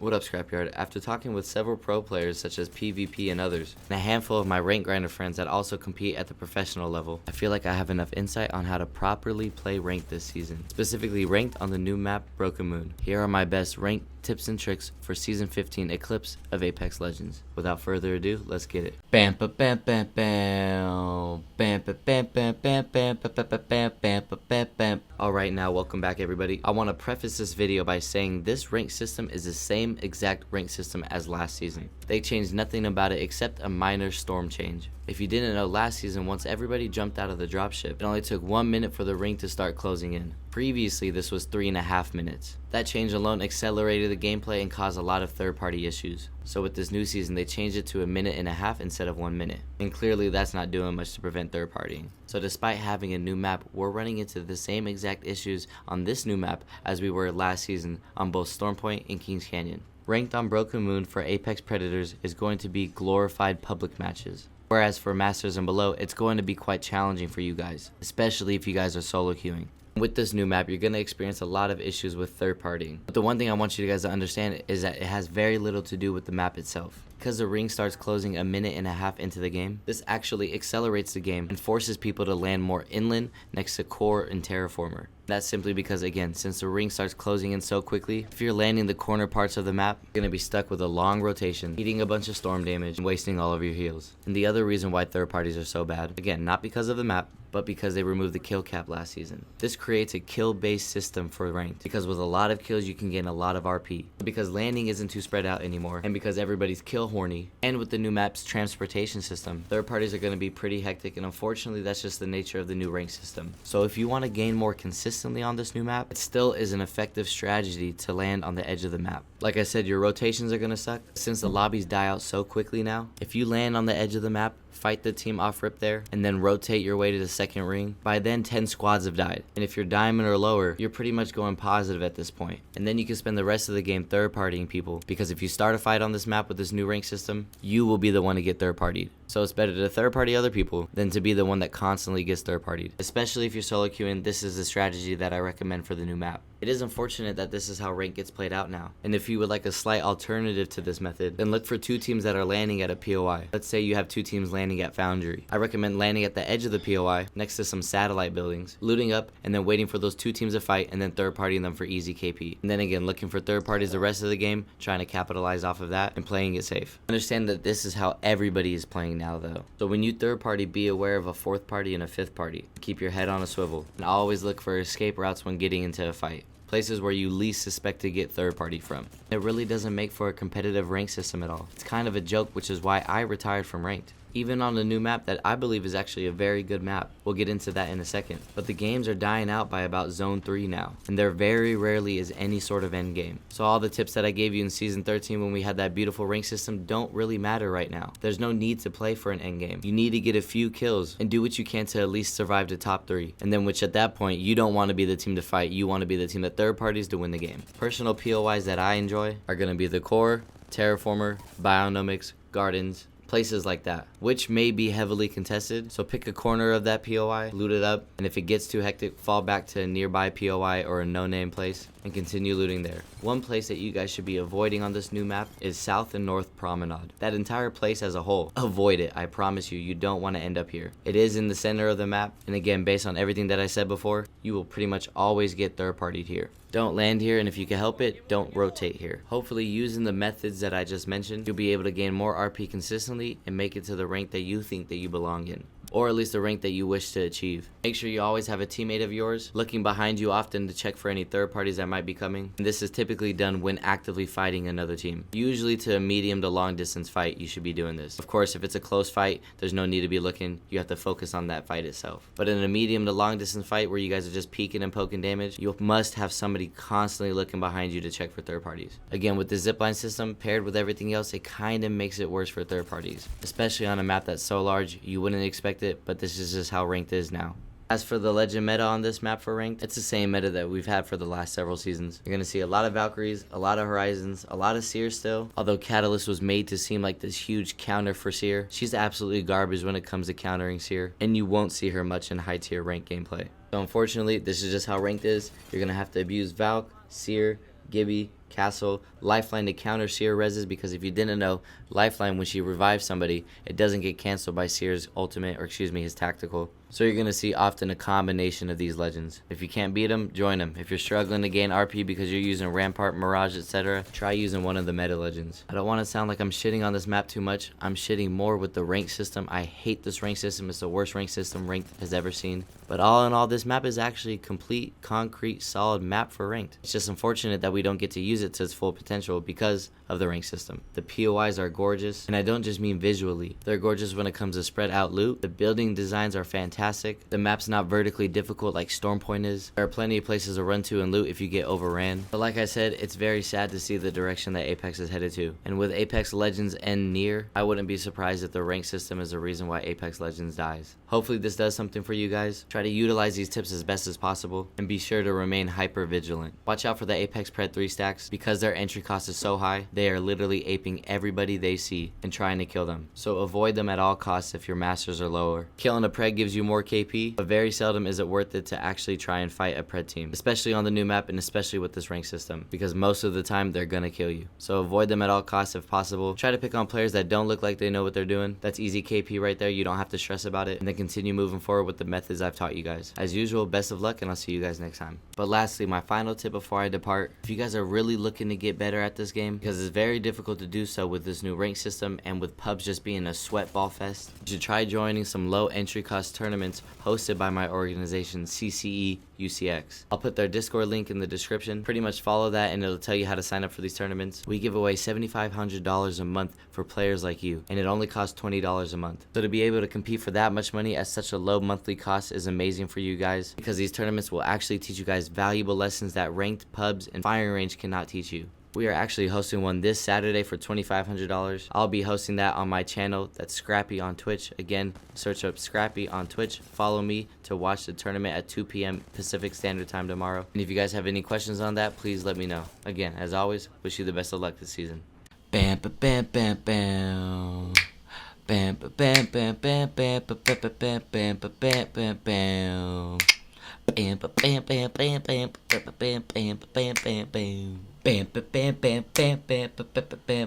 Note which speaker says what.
Speaker 1: What up, Scrapyard? After talking with several pro players such as PvP and others, and a handful of my rank grinder friends that also compete at the professional level, I feel like I have enough insight on how to properly play ranked this season, specifically ranked on the new map Broken Moon. Here are my best ranked tips and tricks for Season 15 Eclipse of Apex Legends. Without further ado, let's get it. Bam ba bam bam bam bam ba bam bam bam bam ba bam bam bam ba bam bam. Alright, now welcome back everybody. I want to preface this video by saying this rank system is the same exact rank system as last season. They changed nothing about it except a minor storm change. If you didn't know, last season, once everybody jumped out of the dropship, it only took 1 minute for the ring to start closing in. Previously, this was 3.5 minutes. That change alone accelerated the gameplay and caused a lot of third-party issues. So with this new season, they changed it to 1.5 minutes instead of 1 minute. And clearly that's not doing much to prevent third-partying. So despite having a new map, we're running into the same exact issues on this new map as we were last season on both Stormpoint and Kings Canyon. Ranked on Broken Moon for Apex Predators is going to be glorified public matches. Whereas for Masters and below, it's going to be quite challenging for you guys, especially if you guys are solo queuing. With this new map, you're going to experience a lot of issues with third partying. But the one thing I want you guys to understand is that it has very little to do with the map itself. Because the ring starts closing 1.5 minutes into the game, this actually accelerates the game and forces people to land more inland next to core and terraformer. That's simply because, again, since the ring starts closing in so quickly, if you're landing the corner parts of the map, you're going to be stuck with a long rotation, eating a bunch of storm damage, and wasting all of your heals. And the other reason why third parties are so bad, again, not because of the map, but because they removed the kill cap last season. This creates a kill-based system for ranked, because with a lot of kills you can gain a lot of RP. Because landing isn't too spread out anymore, and because everybody's kill horny, and with the new map's transportation system, third parties are going to be pretty hectic, and unfortunately that's just the nature of the new rank system. So if you want to gain more consistently on this new map, it still is an effective strategy to land on the edge of the map. Like I said, your rotations are going to suck. Since the lobbies die out so quickly now, if you land on the edge of the map, fight the team off rip there, and then rotate your way to the second ring, by then 10 squads have died. And if you're diamond or lower, you're pretty much going positive at this point. And then you can spend the rest of the game third partying people, because if you start a fight on this map with this new rank system, you will be the one to get third partied. So it's better to third party other people than to be the one that constantly gets third partied. Especially if you're solo queuing, this is the strategy that I recommend for the new map. It is unfortunate that this is how rank gets played out now. And if you would like a slight alternative to this method, then look for 2 teams that are landing at a POI. Let's say you have 2 teams landing at Foundry. I recommend landing at the edge of the POI next to some satellite buildings, looting up, and then waiting for those 2 teams to fight, and then third partying them for easy KP. And then again, looking for third parties the rest of the game, trying to capitalize off of that and playing it safe. Understand that this is how everybody is playing now though. So when you third party, be aware of a 4th party and a 5th party. Keep your head on a swivel, and always look for escape routes when getting into a fight. Places where you least suspect to get third party from. It really doesn't make for a competitive rank system at all. It's kind of a joke, which is why I retired from ranked. Even on the new map that I believe is actually a very good map. We'll get into that in a second. But the games are dying out by about zone 3 now, and there very rarely is any sort of end game. So all the tips that I gave you in season 13 when we had that beautiful rank system don't really matter right now. There's no need to play for an end game. You need to get a few kills and do what you can to at least survive the top 3. And then which at that point, you don't want to be the team to fight, you want to be the team that third parties to win the game. Personal POIs that I enjoy are going to be the core, terraformer, bionomics, gardens, places like that, which may be heavily contested. So pick a corner of that POI, loot it up, and if it gets too hectic, fall back to a nearby POI or a no-name place and continue looting there. One place that you guys should be avoiding on this new map is South and North Promenade. That entire place as a whole, avoid it. I promise you, you don't want to end up here. It is in the center of the map, and again, based on everything that I said before, you will pretty much always get third partied here. Don't land here, and if you can help it, don't rotate here. Hopefully using the methods that I just mentioned, you'll be able to gain more RP consistently and make it to the rank that you think that you belong in. Or at least the rank that you wish to achieve. Make sure you always have a teammate of yours looking behind you often to check for any third parties that might be coming. And this is typically done when actively fighting another team. Usually to a medium to long distance fight, you should be doing this. Of course, if it's a close fight, there's no need to be looking. You have to focus on that fight itself. But in a medium to long distance fight where you guys are just peeking and poking damage, you must have somebody constantly looking behind you to check for third parties. Again, with the zipline system paired with everything else, it kind of makes it worse for third parties. Especially on a map that's so large, you wouldn't expect it, but this is just how ranked is now. As for the legend meta on this map for ranked, it's the same meta that we've had for the last several seasons. You're going to see a lot of Valkyries, a lot of Horizons, a lot of Seer still. Although Catalyst was made to seem like this huge counter for Seer, she's absolutely garbage when it comes to countering Seer, and you won't see her much in high tier ranked gameplay. So unfortunately, this is just how ranked is. You're going to have to abuse Valk, Seer, Gibby, castle, lifeline to counter Seer reses, because if you didn't know, lifeline, when she revives somebody, it doesn't get canceled by Seer's ultimate, or excuse me, his tactical. So you're going to see often a combination of these legends. If you can't beat them, join them. If you're struggling to gain RP because you're using Rampart, Mirage, etc., try using one of the meta legends. I don't want to sound like I'm shitting on this map too much. I'm shitting more with the rank system. I hate this rank system. It's the worst rank system ranked has ever seen. But all in all, this map is actually a complete, concrete, solid map for ranked. It's just unfortunate that we don't get to use it to its full potential because of the rank system. The POIs are gorgeous, and I don't just mean visually. They're gorgeous when it comes to spread out loot. The building designs are fantastic. The map's not vertically difficult like Stormpoint is. There are plenty of places to run to and loot if you get overran. But like I said, it's very sad to see the direction that Apex is headed to. And with Apex Legends end near, I wouldn't be surprised if the rank system is the reason why Apex Legends dies. Hopefully this does something for you guys. Try to utilize these tips as best as possible, and be sure to remain hyper vigilant. Watch out for the Apex Pred 3 stacks. Because their entry cost is so high, they are literally aping everybody they see and trying to kill them. So avoid them at all costs if your masters are lower. Killing a Pred gives you more KP, but very seldom is it worth it to actually try and fight a Pred team, especially on the new map and especially with this rank system, because most of the time they're gonna kill you. So avoid them at all costs if possible. Try to pick on players that don't look like they know what they're doing. That's easy KP right there. You don't have to stress about it, and then continue moving forward with the methods I've taught you guys. As usual, best of luck, and I'll see you guys next time. But lastly, my final tip before I depart: if you guys are really looking to get better at this game, because it's very difficult to do so with this new rank system and with pubs just being a sweat ball fest, you should try joining some low entry cost tournaments hosted by my organization CCE UCX. I'll put their Discord link in the description. Pretty much follow that and it'll tell you how to sign up for these tournaments. We give away $7,500 a month for players like you, and it only costs $20 a month. So to be able to compete for that much money at such a low monthly cost is amazing for you guys, because these tournaments will actually teach you guys valuable lessons that ranked, pubs, and firing range cannot teach you. We are actually hosting one this Saturday for $2,500. I'll be hosting that on my channel. That's Scrappy on Twitch. Again, search up Scrappy on Twitch. Follow me to watch the tournament at 2 p.m. Pacific Standard Time tomorrow. And if you guys have any questions on that, please let me know. Again, as always, wish you the best of luck this season. Bam, ba, bam, bam, bam. Bam, ba, bam, bam, bam, bam, ba, bam, bam, bam, ba, bam, bam, bam. Bam, ba, bam, bam, bam, bam, ba, bam, bam, bam, bam, bam, bam. Bam, bam, bam, bam, bam, bam, bam, bam, bam.